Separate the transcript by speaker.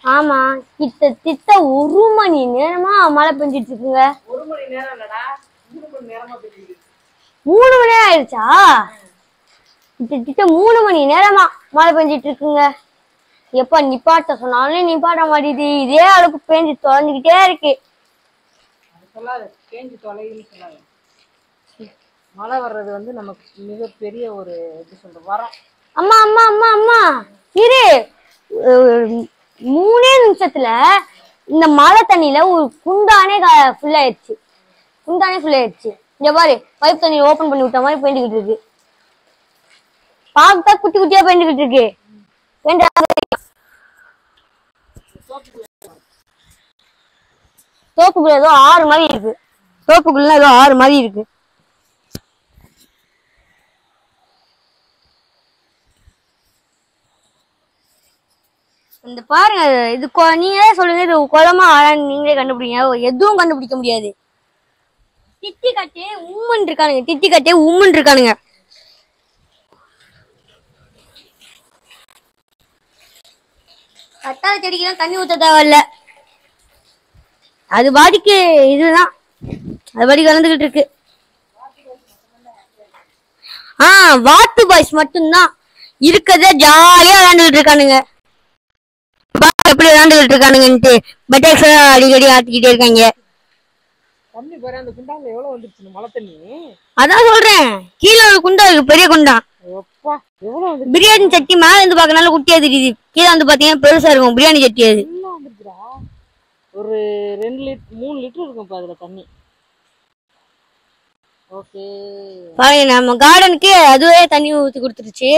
Speaker 1: ஆமா, கிட்ட ஒரு மணி நேரமா மழை பெஞ்சிட்டு இருக்குங்க.
Speaker 2: 1 மணி நேரம் இல்லடா, 3 மணி நேரமா பெய்யுது.
Speaker 1: 3 மணி நேரம் ஆயிடுச்சா? கிட்ட 3 மணி நேரமா மழை பெஞ்சிட்டு இருக்குங்க. எப்ப நிப்பாட்ட சொன்னாலும் நிப்பாட்ட மாட்டேது. இதே அளவுக்கு பேஞ்சு தொலைஞ்சுக்கிட்டே இருக்கு.
Speaker 2: சொல்லாது, பேஞ்சு தொலைன்னு சொல்லாது. மழை வர்றது வந்து நமக்கு மிகப்பெரிய ஒரு எப்படி சொல்ற வரம்.
Speaker 1: அம்மா அம்மா அம்மா அம்மா இரு, 3 நிமிஷத்துல இந்த மழை தண்ணியில ஒரு குண்டானே ஃபுல் ஆயிடுச்சு. இங்க பாரு, பைப் தண்ணி ஓபன் பண்ணி விட்ட மாதிரி பெஞ்சுக்கிட்டு இருக்கு. பார்த்தா குட்டி குட்டியா பெஞ்சுக்கிட்டு இருக்கு. தோப்புக்குள்ள ஏதோ ஆறு மாதிரி இருக்கு. இந்த பாருங்க, இது நீங்களே சொல்லுங்க, இது குளமா ஆறான்னு நீங்களே கண்டுபிடிங்க. எதுவும் கண்டுபிடிக்க முடியாது. திட்டி கட்டே உம்முன்னு இருக்கானுங்க. கட்டாத செடிக்கெல்லாம் தண்ணி ஊத்த தேவையில்ல. அது பாடிக்கு இதுதான், அது பாடி கலந்துகிட்டு இருக்கு. வாத்து பாய்ஸ் மட்டும்தான் இருக்கத ஜாலியா விளையாண்டுகிட்டு இருக்கானுங்க. எப்படி விளையாண்டுகிட்டு இருக்கானுங்கன்ட்டு பட்டாக்ஸ் அடிக்கடி ஆத்திக்கிட்டே இருக்காங்க.
Speaker 2: தண்ணி பாரு, அந்த குண்டான்ல எவ்வளவு வந்துருச்சு மழை தண்ணி.
Speaker 1: அதான் சொல்றேன், கீழே ஒரு குண்டா இருக்கு, பெரிய குண்டா. பிரியாணி சட்டி மேல இருந்து பாக்கனால குட்டியா தெரியுது, கீழே வந்து பாத்தீங்கன்னா பெருசா இருக்கும் பிரியாணி சட்டி. அது
Speaker 2: ஒரு 2 லிட்டர் 3 லிட்டர் இருக்கும் அதுல தண்ணி. ஓகே,
Speaker 1: பாருங்க, நம்ம கார்டனுக்கு அதுவே தண்ணி ஊத்தி கொடுத்துருச்சு.